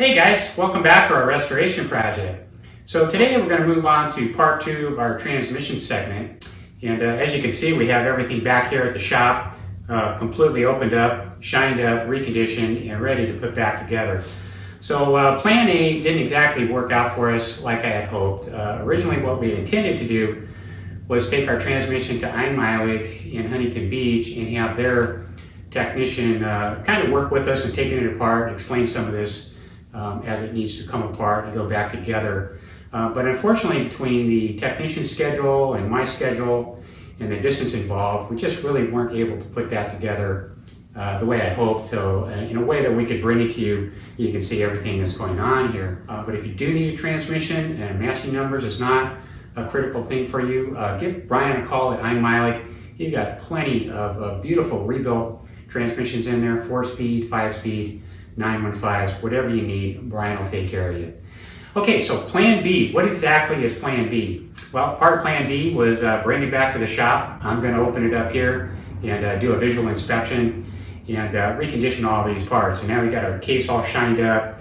Hey guys, welcome back to our restoration project. So today we're going to move on to part 2 of our transmission segment. And as you can see, we have everything back here at the shop, completely opened up, shined up, reconditioned, and ready to put back together. So plan A didn't exactly work out for us like I had hoped. Originally what we intended to do was take our transmission to Einmalig in Huntington Beach and have their technician kind of work with us and taking it apart and explain some of this as it needs to come apart and go back together. But unfortunately, between the technician's schedule and my schedule and the distance involved, we just really weren't able to put that together the way I hoped. So in a way that we could bring it to you, you can see everything that's going on here. But if you do need a transmission and matching numbers is not a critical thing for you, give Brian a call at Einmalig. He's got plenty of beautiful rebuilt transmissions in there, 4-speed, 5-speed, 915s, whatever you need, Brian will take care of you. Okay, so plan B. What exactly is plan B? Well, part of plan B was bring it back to the shop. I'm going to open it up here and do a visual inspection and recondition all these parts. So now we got our case all shined up.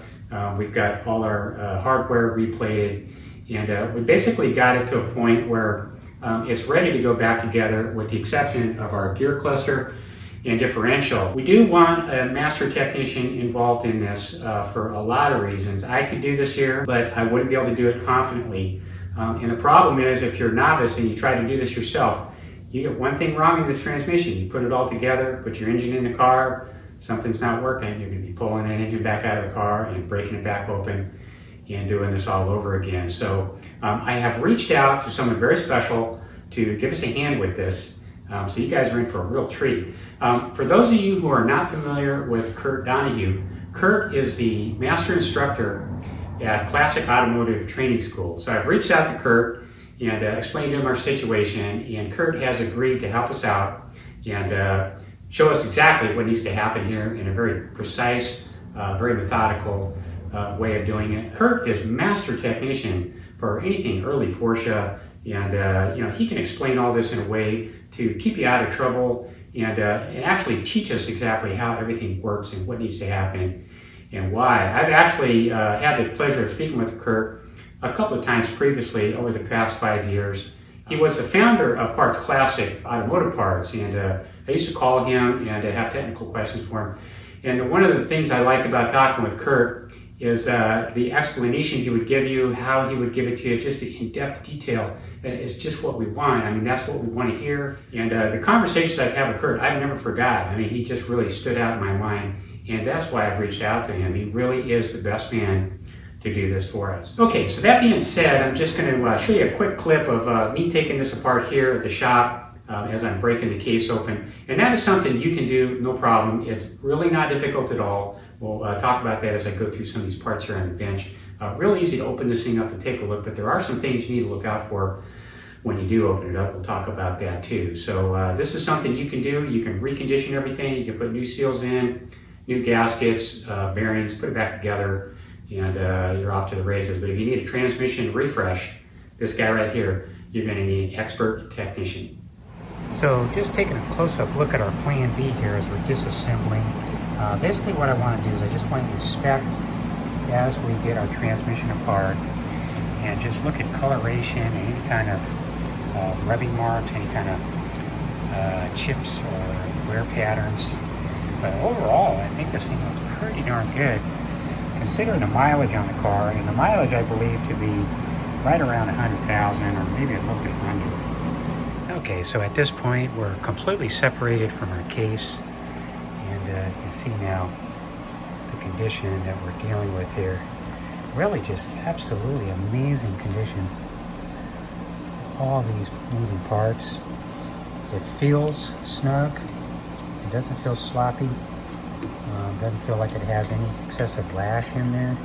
We've got all our hardware replated, and we basically got it to a point where it's ready to go back together with the exception of our gear cluster and differential. We do want a master technician involved in this for a lot of reasons. I could do this here, but I wouldn't be able to do it confidently. And the problem is, if you're a novice and you try to do this yourself, you get one thing wrong in this transmission. You put it all together, put your engine in the car, something's not working, you're going to be pulling an engine back out of the car and breaking it back open and doing this all over again. So I have reached out to someone very special to give us a hand with this. So you guys are in for a real treat. For those of you who are not familiar with Kurt Donohoe, Kurt is the master instructor at Klassik Automotive Training School. So I've reached out to Kurt and explained to him our situation, and Kurt has agreed to help us out and show us exactly what needs to happen here in a very precise, very methodical way of doing it. Kurt is master technician for anything early Porsche, and he can explain all this in a way to keep you out of trouble and actually teach us exactly how everything works and what needs to happen and why. I've actually had the pleasure of speaking with Kurt a couple of times previously over the past 5 years. He was the founder of Parts Klassik Automotive Parts, and I used to call him and have technical questions for him. And one of the things I liked about talking with Kurt is the explanation he would give you, how he would give it to you, just the in-depth detail. It's just what we want. I mean, that's what we want to hear. And the conversations I've had with Kurt, I've never forgot. I mean, he just really stood out in my mind. And that's why I've reached out to him. He really is the best man to do this for us. Okay, so that being said, I'm just going to show you a quick clip of me taking this apart here at the shop as I'm breaking the case open. And that is something you can do, no problem. It's really not difficult at all. We'll talk about that as I go through some of these parts here on the bench. Real easy to open this thing up and take a look, but there are some things you need to look out for when you do open it up. We'll talk about that too. So this is something you can do. You can recondition everything. You can put new seals in, new gaskets, bearings, put it back together, and you're off to the races. But if you need a transmission refresh, this guy right here, you're going to need an expert technician. So just taking a close-up look at our plan B here as we're disassembling. Basically what I want to do is I just want to inspect as we get our transmission apart and just look at coloration and any kind of rubbing marks, any kind of chips or wear patterns. But overall, I think this thing looks pretty darn good considering the mileage on the car, and the mileage I believe to be right around 100,000 or maybe a little bit under. Okay, so at this point we're completely separated from our case, and you can see now the condition that we're dealing with here. Really just absolutely amazing condition. All these moving parts. It feels snug. It doesn't feel sloppy. Doesn't feel like it has any excessive lash in there.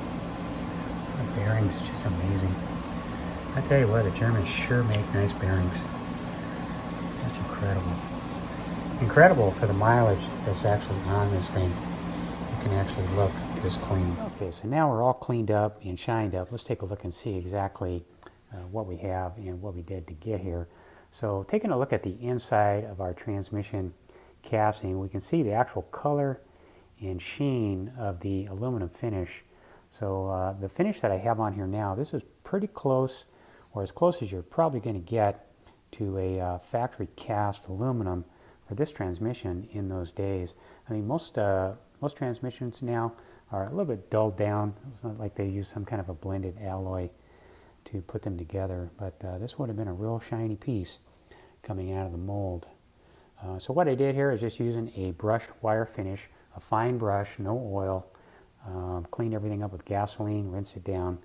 The bearings are just amazing. I tell you what, the Germans sure make nice bearings. That's incredible. Incredible for the mileage that's actually on this thing. You can actually look this clean. Okay, so now we're all cleaned up and shined up. Let's take a look and see exactly what we have and what we did to get here. So taking a look at the inside of our transmission casing, we can see the actual color and sheen of the aluminum finish. So the finish that I have on here now, this is pretty close, or as close as you're probably going to get to a factory cast aluminum for this transmission in those days. I mean, most transmissions now are a little bit dulled down. It's not like they use some kind of a blended alloy to put them together, but this would have been a real shiny piece coming out of the mold. So what I did here is just using a brushed wire finish, a fine brush, no oil, cleaned everything up with gasoline, rinsed it down,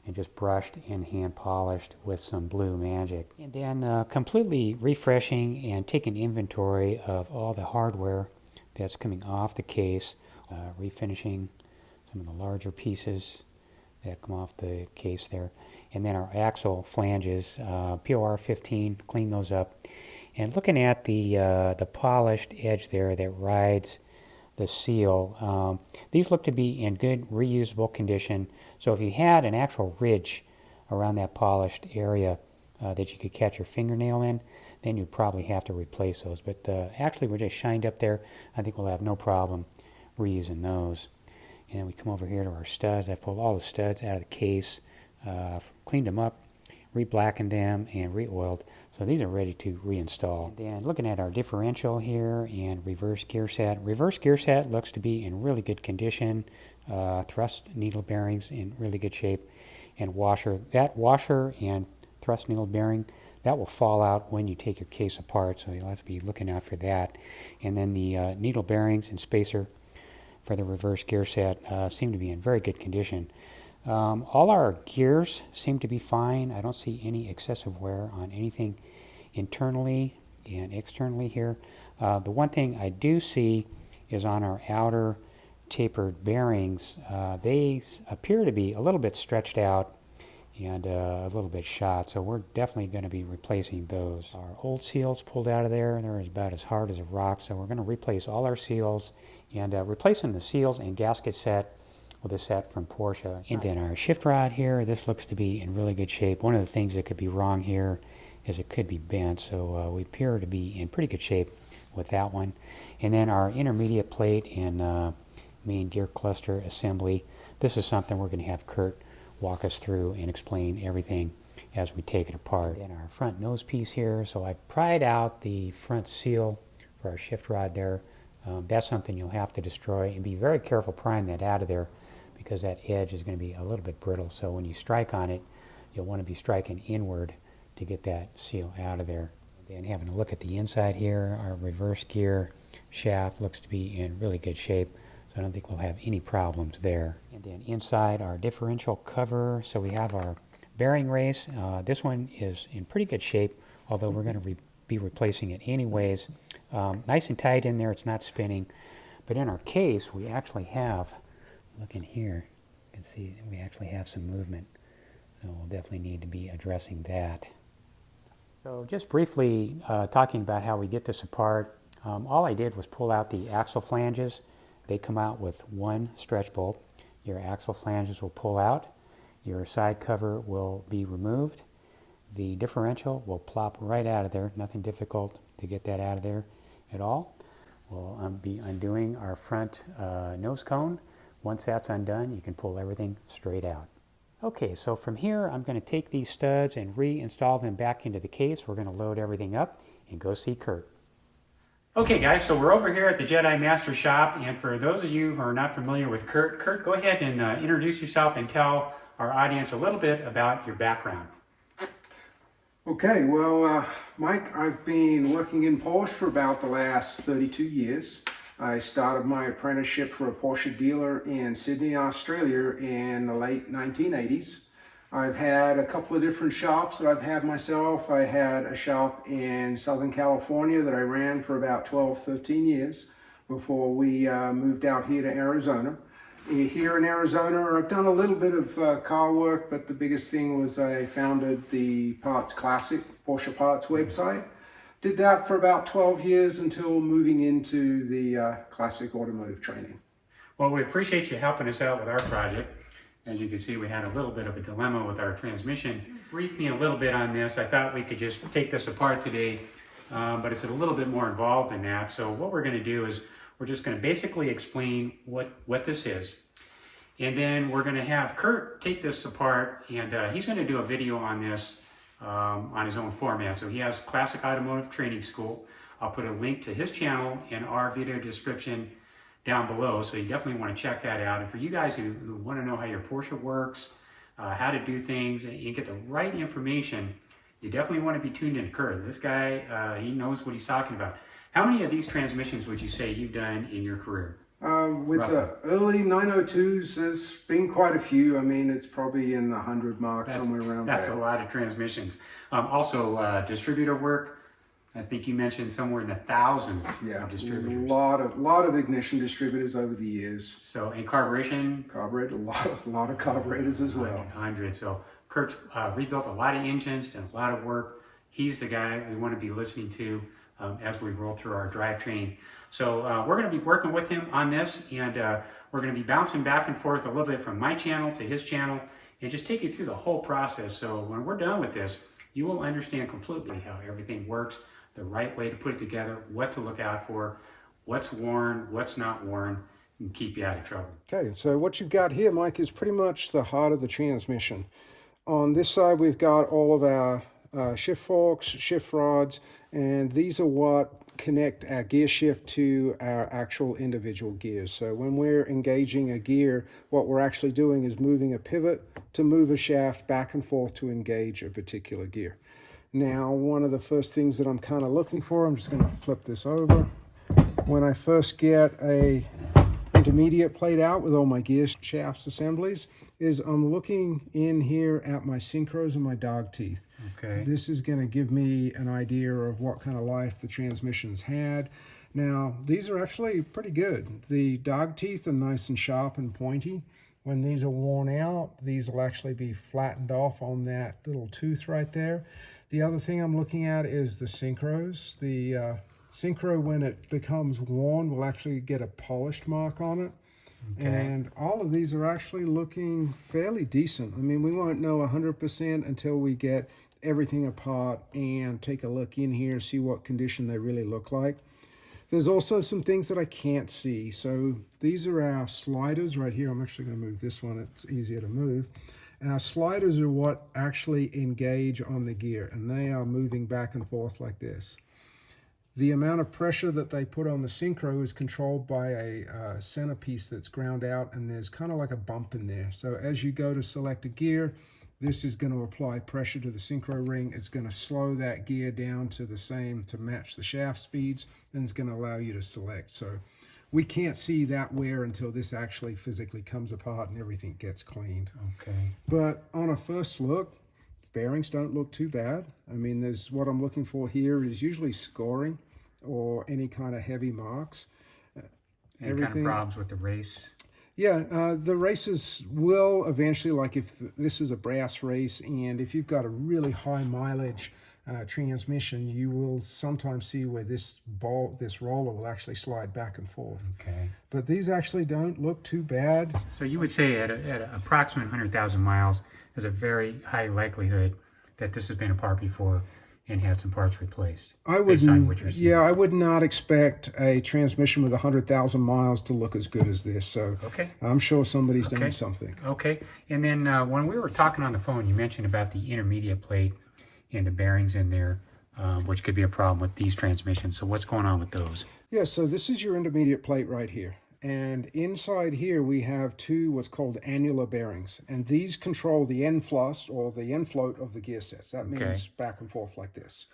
and just brushed and hand polished with some Blue Magic. And then completely refreshing and taking inventory of all the hardware that's coming off the case, refinishing some of the larger pieces that come off the case there. And then our axle flanges, POR 15, clean those up. And looking at the polished edge there that rides the seal, these look to be in good reusable condition. So if you had an actual ridge around that polished area that you could catch your fingernail in, then you'd probably have to replace those. But actually we're just shined up there. I think we'll have no problem reusing those. And then we come over here to our studs. I pulled all the studs out of the case, cleaned them up, re-blackened them, and re-oiled. So these are ready to reinstall. And then looking at our differential here and reverse gear set. Reverse gear set looks to be in really good condition. Thrust needle bearings in really good shape. And washer. That washer and thrust needle bearing, that will fall out when you take your case apart. So you'll have to be looking out for that. And then the needle bearings and spacer for the reverse gear set seem to be in very good condition. All our gears seem to be fine. I don't see any excessive wear on anything internally and externally here. The one thing I do see is on our outer tapered bearings. They appear to be a little bit stretched out and a little bit shot, so we're definitely going to be replacing those. Our old seals pulled out of there, they're about as hard as a rock, so we're going to replace all our seals and replacing the seals and gasket set with a set from Porsche. And then our shift rod here, this looks to be in really good shape. One of the things that could be wrong here is it could be bent, so we appear to be in pretty good shape with that one. And then our intermediate plate and main gear cluster assembly, this is something we're going to have Kurt walk us through and explain everything as we take it apart. And our front nose piece here, so I pried out the front seal for our shift rod there. That's something you'll have to destroy, and be very careful prying that out of there because that edge is going to be a little bit brittle. So when you strike on it, you'll want to be striking inward to get that seal out of there. And then having a look at the inside here, our reverse gear shaft looks to be in really good shape. So I don't think we'll have any problems there. And then inside our differential cover, so we have our bearing race. This one is in pretty good shape, although we're going to be replacing it anyways. Nice and tight in there, it's not spinning. But in our case, we actually have, look in here, you can see we actually have some movement. So we'll definitely need to be addressing that. So just briefly talking about how we get this apart, all I did was pull out the axle flanges. They come out with one stretch bolt. Your axle flanges will pull out. Your side cover will be removed. The differential will plop right out of there. Nothing difficult to get that out of there at all. We'll be undoing our front nose cone. Once that's undone, you can pull everything straight out. Okay, so from here, I'm going to take these studs and reinstall them back into the case. We're going to load everything up and go see Kurt. Okay guys, so we're over here at the Jedi Master Shop, and for those of you who are not familiar with Kurt, go ahead and introduce yourself and tell our audience a little bit about your background. Okay, well, Mike, I've been working in Porsche for about the last 32 years. I started my apprenticeship for a Porsche dealer in Sydney, Australia in the late 1980s. I've had a couple of different shops that I've had myself. I had a shop in Southern California that I ran for about 12, 13 years before we moved out here to Arizona. Here in Arizona, I've done a little bit of car work, but the biggest thing was I founded the Klassik Porsche Parts website. Did that for about 12 years until moving into the Klassik automotive training. Well, we appreciate you helping us out with our project. As you can see, we had a little bit of a dilemma with our transmission. Brief me a little bit on this. I thought we could just take this apart today, but it's a little bit more involved than that. So what we're going to do is we're just going to basically explain what this is. And then we're going to have Kurt take this apart, and he's going to do a video on this on his own format. So he has Klassik Automotive Training School. I'll put a link to his channel in our video description down below, so you definitely want to check that out. And for you guys who want to know how your Porsche works, how to do things, and get the right information, you definitely want to be tuned in to Kurt. This guy, he knows what he's talking about. How many of these transmissions would you say you've done in your career? With Roughly. the early 902s, there's been quite a few. I mean, it's probably in the 100 mark, somewhere around That's there. a lot of transmissions. Also, distributor work. I think you mentioned somewhere in the thousands Yeah, of a distributors. lot of ignition distributors over the years. So, and carburation, Carburetor, a lot of carburetors as well. hundreds. So, Kurt's rebuilt a lot of engines, done a lot of work. He's the guy we want to be listening to as we roll through our drivetrain. So, we're going to be working with him on this, and we're going to be bouncing back and forth a little bit from my channel to his channel and just take you through the whole process. So, when we're done with this, you will understand completely how everything works, the right way to put it together, what to look out for, what's worn, what's not worn, and keep you out of trouble. Okay, so what you've got here, Mike, is pretty much the heart of the transmission. On this side, we've got all of our shift forks, shift rods, and these are what connect our gear shift to our actual individual gears. So when we're engaging a gear, what we're actually doing is moving a pivot to move a shaft back and forth to engage a particular gear. Now, one of the first things that I'm kind of looking for, I'm just going to flip this over. When I first get a intermediate plate out with all my gear shafts assemblies, is I'm looking in here at my synchros and my dog teeth. Okay. This is going to give me an idea of what kind of life the transmission's had. Now, these are actually pretty good. The dog teeth are nice and sharp and pointy. When these are worn out, these will actually be flattened off on that little tooth right there. The other thing I'm looking at is the synchros. The synchro, when it becomes worn, will actually get a polished mark on it. Okay. And all of these are actually looking fairly decent. I mean, we won't know 100% until we get everything apart and take a look in here, see what condition they really look like. There's also some things that I can't see. So these are our sliders right here. I'm actually going to move this one. It's easier to move. Our sliders are what actually engage on the gear, and they are moving back and forth like this. The amount of pressure that they put on the synchro is controlled by a centerpiece that's ground out, and there's kind of like a bump in there. So as you go to select a gear, this is going to apply pressure to the synchro ring. It's going to slow that gear down to the same to match the shaft speeds, and it's going to allow you to select. So we can't see that wear until this actually physically comes apart and everything gets cleaned. Okay. But on a first look, bearings don't look too bad. I mean, there's what I'm looking for here is usually scoring or any kind of heavy marks. Any kind of problems with the race? Yeah, the races will eventually, like if this is a brass race and if you've got a really high mileage transmission, you will sometimes see where this roller will actually slide back and forth. Okay. But these actually don't look too bad. So you would say at approximately 100,000 miles, there's a very high likelihood that this has been apart before and had some parts replaced. I would, yeah, I would not expect a transmission with 100,000 miles to look as good as this. So okay. I'm sure somebody's done something. Okay. And then when we were talking on the phone, you mentioned about the intermediate plate and the bearings in there, which could be a problem with these transmissions. So what's going on with those? Yeah, so this is your intermediate plate right here. And inside here we have two what's called annular bearings. And these control the end thrust or the end float of the gear sets. That means back and forth like this.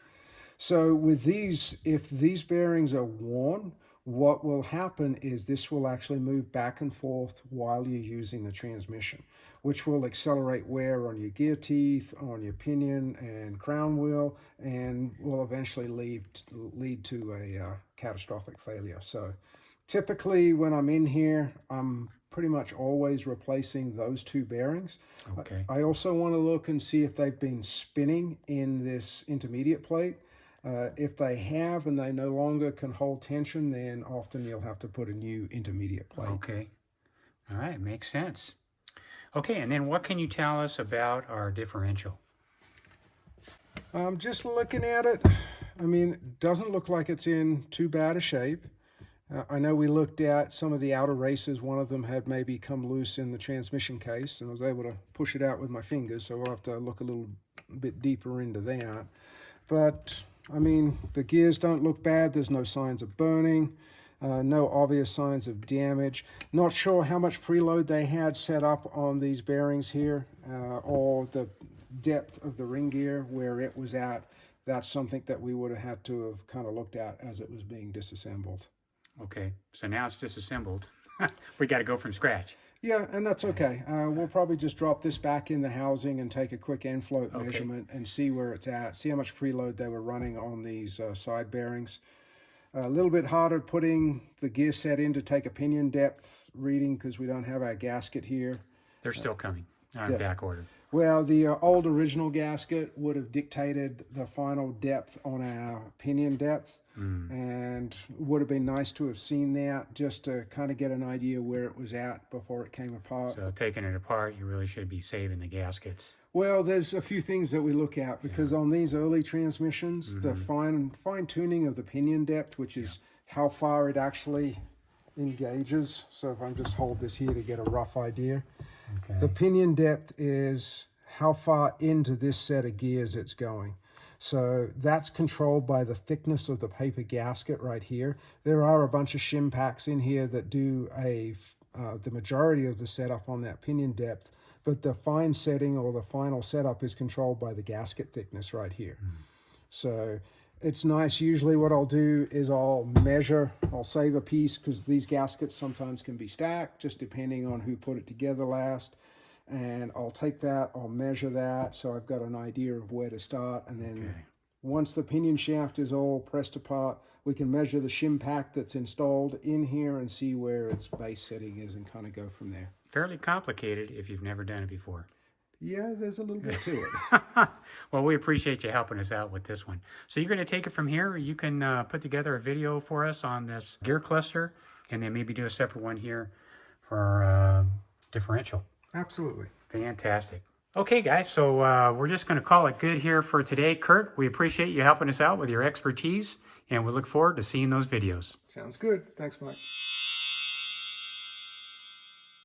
So with these, if these bearings are worn, what will happen is this will actually move back and forth while you're using the transmission, which will accelerate wear on your gear teeth, on your pinion and crown wheel, and will eventually lead to a catastrophic failure. So typically when I'm in here, I'm pretty much always replacing those two bearings. Okay. I also want to look and see if they've been spinning in this intermediate plate. If they have and they no longer can hold tension, then often you'll have to put a new intermediate plate. Okay. All right, makes sense. Okay, and then what can you tell us about our differential? Just looking at it, I mean, it doesn't look like it's in too bad a shape. I know we looked at some of the outer races. One of them had maybe come loose in the transmission case, and I was able to push it out with my fingers, so we'll have to look a little bit deeper into that. But, I mean, the gears don't look bad. There's no signs of burning, no obvious signs of damage. Not sure how much preload they had set up on these bearings here, or the depth of the ring gear where it was at. That's something that we would have had to have kind of looked at as it was being disassembled. Okay, so now it's disassembled. We got to go from scratch. Yeah, and that's okay. We'll probably just drop this back in the housing and take a quick end float measurement and see where it's at, see how much preload they were running on these side bearings. A little bit harder putting the gear set in to take a pinion depth reading because we don't have our gasket here. They're still coming on back order. Well, the old original gasket would have dictated the final depth on our pinion depth, and would have been nice to have seen that just to kind of get an idea where it was at before it came apart. So taking it apart, you really should be saving the gaskets. Well, there's a few things that we look at because on these early transmissions, the fine tuning of the pinion depth, which is how far it actually engages. So if I just hold this here to get a rough idea. Okay. The pinion depth is how far into this set of gears it's going. So that's controlled by the thickness of the paper gasket right here. There are a bunch of shim packs in here that do the majority of the setup on that pinion depth, but the fine setting or the final setup is controlled by the gasket thickness right here. So it's nice. Usually what I'll do is I'll save a piece because these gaskets sometimes can be stacked just depending on who put it together last. And I'll take that, I'll measure that so I've got an idea of where to start. And then once the pinion shaft is all pressed apart, we can measure the shim pack that's installed in here and see where its base setting is and kind of go from there. Fairly complicated if you've never done it before. Yeah, there's a little bit to it. Well, we appreciate you helping us out with this one. So you're going to take it from here. You can put together a video for us on this gear cluster and then maybe do a separate one here for differential. Absolutely. Fantastic. Okay, guys, so we're just going to call it good here for today. Kurt, we appreciate you helping us out with your expertise, and we look forward to seeing those videos. Sounds good. Thanks, Mike.